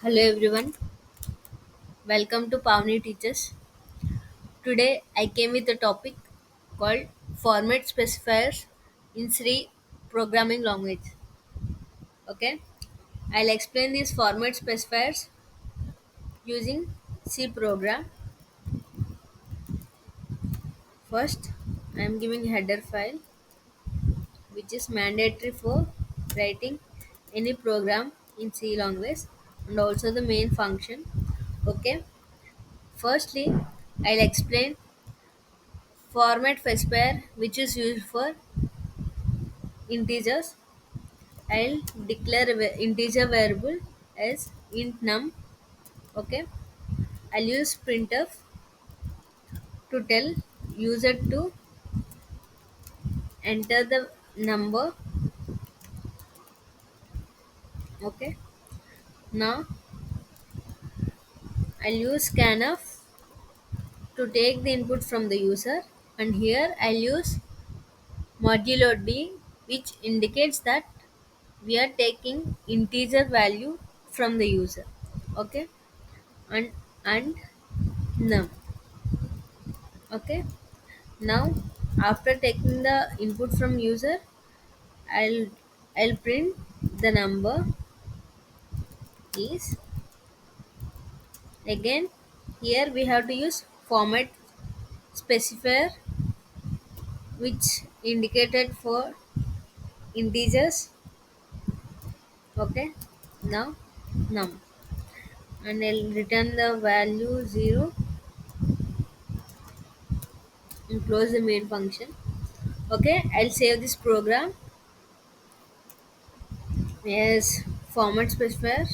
Hello everyone, welcome to Pavni Teachers. Today I came with a topic called Format Specifiers in C Programming Language. Okay, I'll explain these format specifiers using C program. First, I am giving header file which is mandatory for writing any program in C language and also the main function. Okay, firstly, I'll explain format specifier which is used for integers. I'll declare integer variable as int num. Okay, I'll use printf to tell user to enter the number. Okay, now I'll use scanf to take the input from the user, and here I'll use modulo d, which indicates that we are taking integer value from the user. Okay, and num. Okay, now after taking the input from user, I'll I'll print the number is. Again, here we have to use format specifier which indicated for integers. Okay, now num, and I'll return the value 0 and close the main function. Okay, I'll save this program as format specifier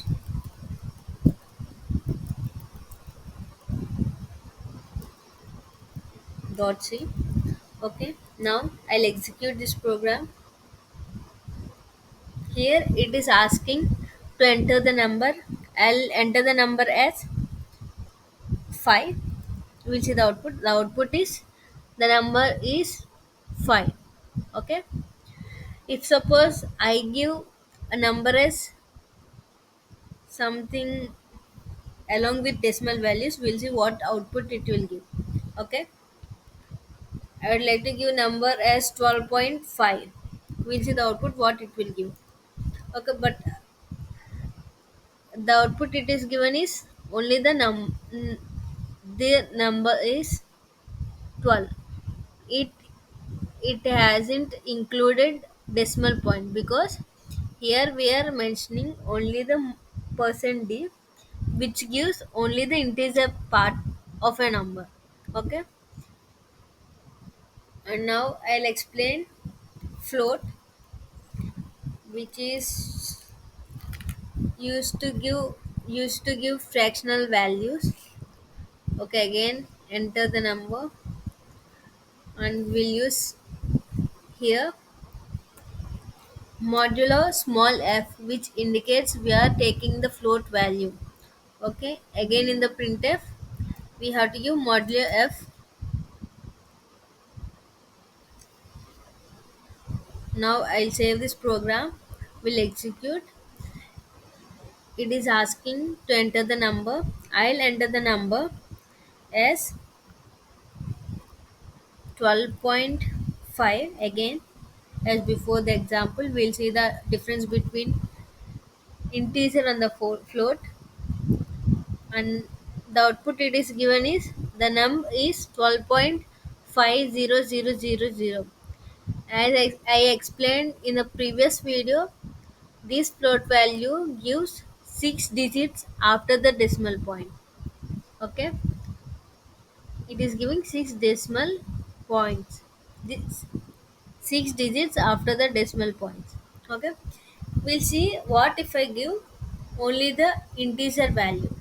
dot c. Okay, now I'll execute this program. Here it is asking to enter the number. I'll enter the number as 5. We'll see the output. The output is the number is 5. Okay. If suppose I give a number as something along with decimal values, we'll see what output it will give. Okay. I would like to give number as 12.5. We'll see the output what it will give. Okay, but the output it is given is only the number is 12. It it hasn't included decimal point because here we are mentioning only the percent d, which gives only the integer part of a number. Okay, and now I'll explain float, which is used to give fractional values. Okay, again enter the number, and we'll use here modulo small f, which indicates we are taking the float value. Okay, again in the printf we have to give modulo f. Now I'll save this program, will execute. It is asking to enter the number. I'll enter the number as 12.5. Again, as before the example, we'll see the difference between integer and the float, and the output it is given is the num is 12.50000. As I explained in the previous video, this float value gives 6 digits after the decimal point. Okay, it is giving 6 decimal points. This 6 digits after the decimal points. Okay, we'll see what if I give only the integer value.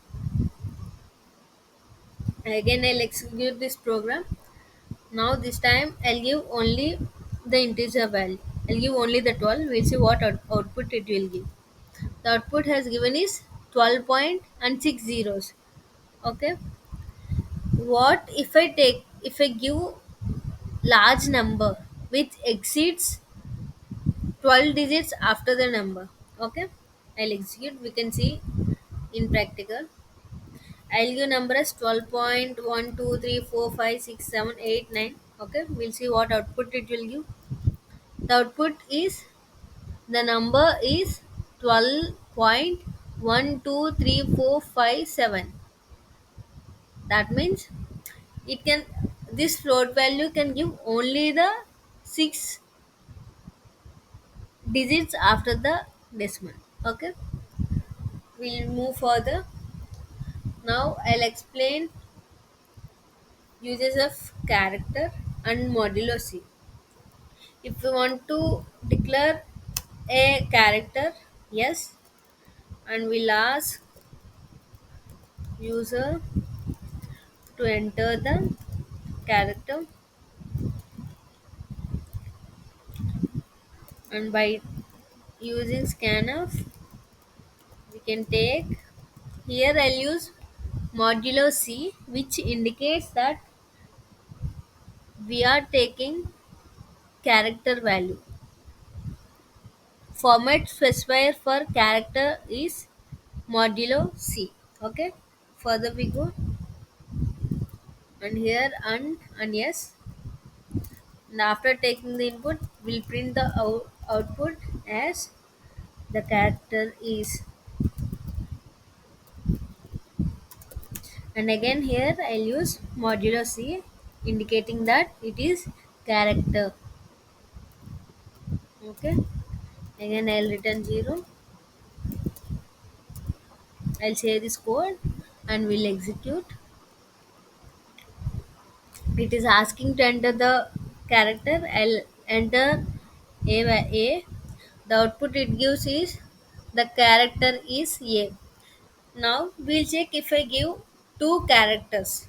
Again, I'll execute this program. Now this time I'll give only the integer value. I'll give only the 12. We'll see what output it will give. The output has given is 12 point and 6 zeros. Okay. What if I give large number which exceeds 12 digits after the number? Okay. I'll execute. We can see in practical. I'll give number as 12.123456789. Okay, we'll see what output it will give. The output is the number is 12.123457. That means it can this float value can give only the 6 digits after the decimal. Okay, we'll move further. Now I'll explain uses of character and modulo c. If we want to declare a character, yes, and we'll ask user to enter the character, and by using scanf we can take here. I'll use modulo c, which indicates that we are taking character value. Format specifier for character is modulo c. Okay, further we go, and here and yes, and after taking the input we'll print the output as the character is. And again here I'll use modulo c, indicating that it is character. Okay, again I'll return 0. I'll save this code and we'll execute. It is asking to enter the character. I'll enter a. The output it gives is the character is a. Now we'll check if I give two characters.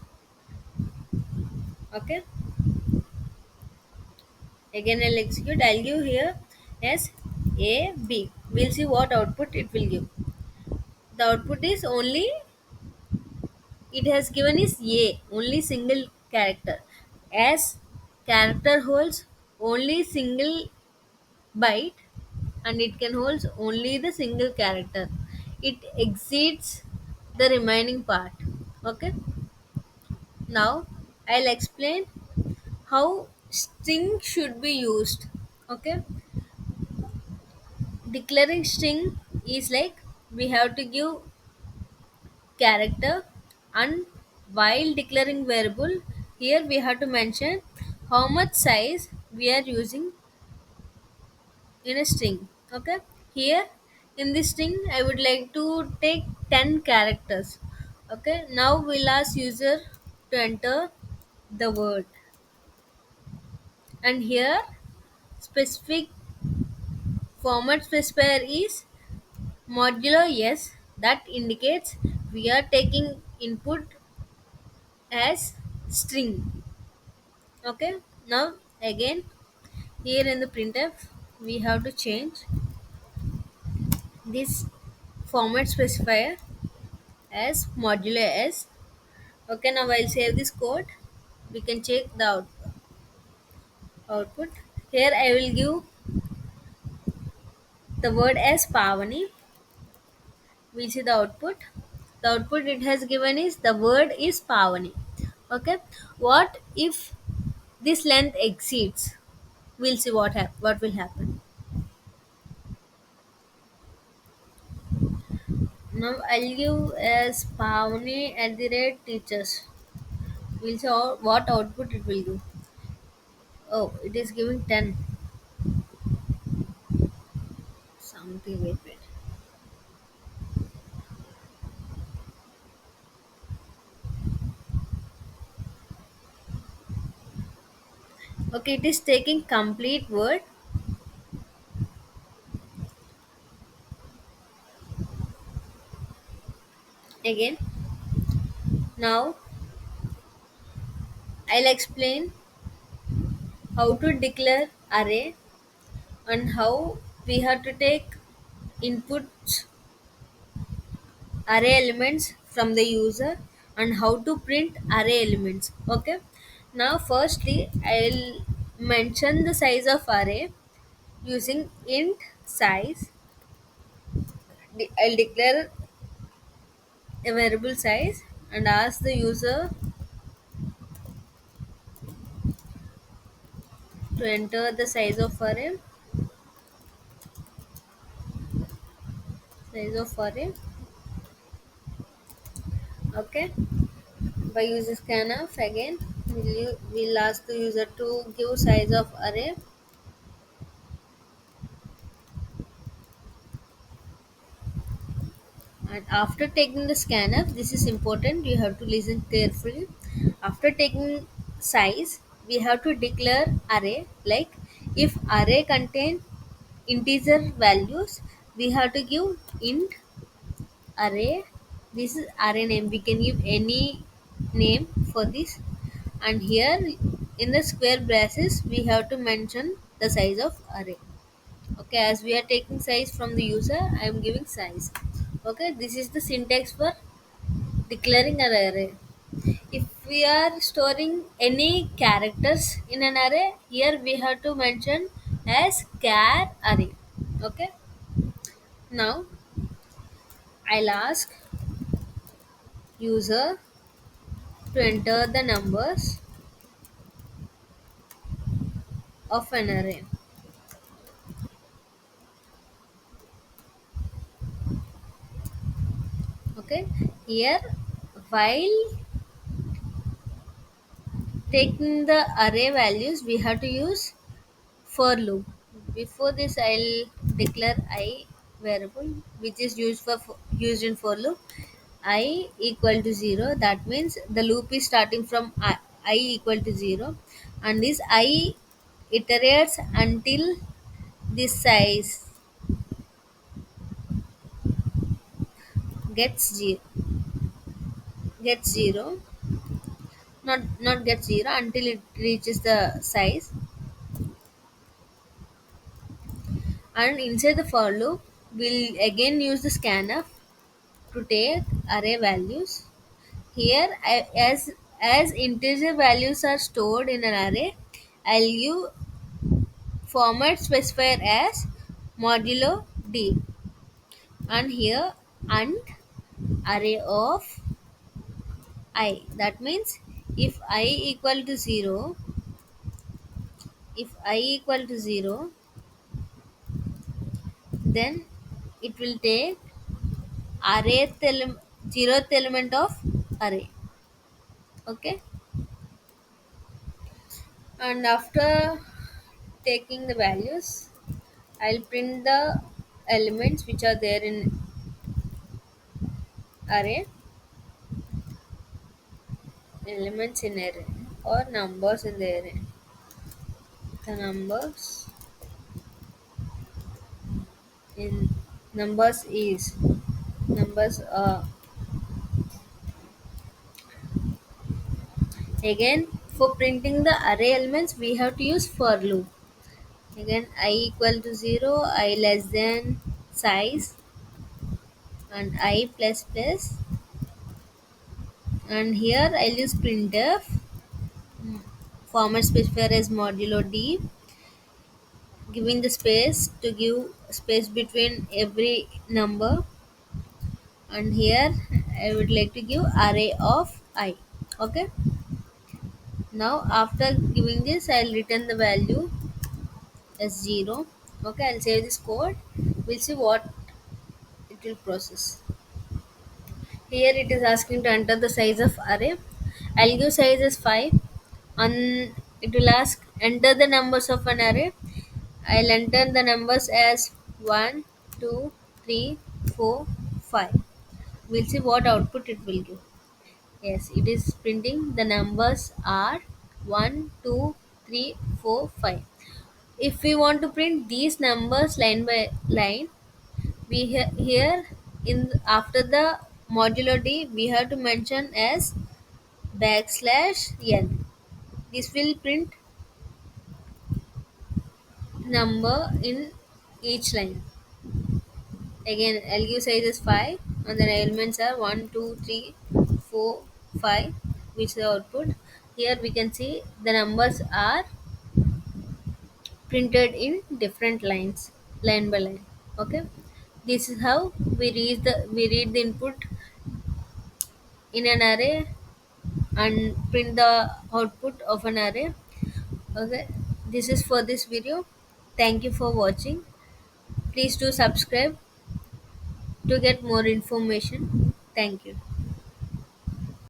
Okay, again I'll execute. I'll give here as a b. We'll see what output it will give. The output is only it has given is a, only single character, as character holds only single byte and it can hold only the single character. It exceeds the remaining part. Okay, now I'll explain how string should be used. Okay, declaring string is like we have to give character, and while declaring variable here we have to mention how much size we are using in a string. Okay, here in this string I would like to take 10 characters. Okay, now we'll ask user to enter the word, and here specific format specifier is modulo yes. That indicates we are taking input as string. Okay, now again here in the printf we have to change this format specifier as modulo s. Okay, now I'll save this code. We can check the output. Here I will give the word as Pavani. We'll see the output. The output it has given is the word is Pavani. Okay, what if this length exceeds? We'll see what will happen. Now I'll give as Pavani at the rate teachers. We'll see what output it will give. Oh, it is giving 10. Something, wait. Okay, it is taking complete word. Again, now I'll explain how to declare array and how we have to take inputs array elements from the user and how to print array elements. Okay, now firstly I'll mention the size of array using int size. I'll declare a variable size and ask the user to enter the size of array. Okay, by using scanf again, we'll ask the user to give size of array. And after taking the scanf, this is important, you have to listen carefully. After taking size, we have to declare array. Like, if array contain integer values, we have to give int array. This is array name, we can give any name for this. And here in the square braces, we have to mention the size of array. Okay, as we are taking size from the user, I am giving size. Okay, this is the syntax for declaring an array. If we are storing any characters in an array, here we have to mention as char array. Okay, now I'll ask user to enter the numbers of an array. Okay, here while taking the array values, we have to use for loop. Before this, I'll declare I variable which is used in for loop. I equal to 0. That means the loop is starting from I equal to 0, and this I iterates until this size gets 0. Gets 0. Not gets 0 until it reaches the size. And inside the for loop, we'll again use the scanf to take array values. Here, as integer values are stored in an array, I'll give format specifier as modulo d, and here and array of I. That means if I equal to 0, if I equal to 0, then it will take zeroth element of array. Okay, and after taking the values, I'll print the elements which are there in array, elements in array, or numbers in the array. The in numbers is numbers again, for printing the array elements, we have to use for loop. Again, I equal to 0, I less than size, and I plus plus, and here I'll use printf. Format specifier as modulo d, giving the space to give space between every number. And here I would like to give array of I. Okay, now after giving this, I'll return the value as 0. Okay, I'll save this code. We'll see what it will process. Here it is asking to enter the size of array. I'll give size as 5, and it will ask enter the numbers of an array. I'll enter the numbers as 1, 2, 3, 4, 5. We'll see what output it will give. Yes, it is printing the numbers are 1, 2, 3, 4, 5. If we want to print these numbers line by line, here in after the modulo d, we have to mention as backslash n. This will print number in each line. Again, LU size is 5, and the elements are 1, 2, 3, 4, 5, which is the output. Here we can see the numbers are printed in different lines, line by line. Okay, this is how we read the input in an array and print the output of an array. Okay, this is for this video. Thank you for watching. Please do subscribe to get more information. Thank you.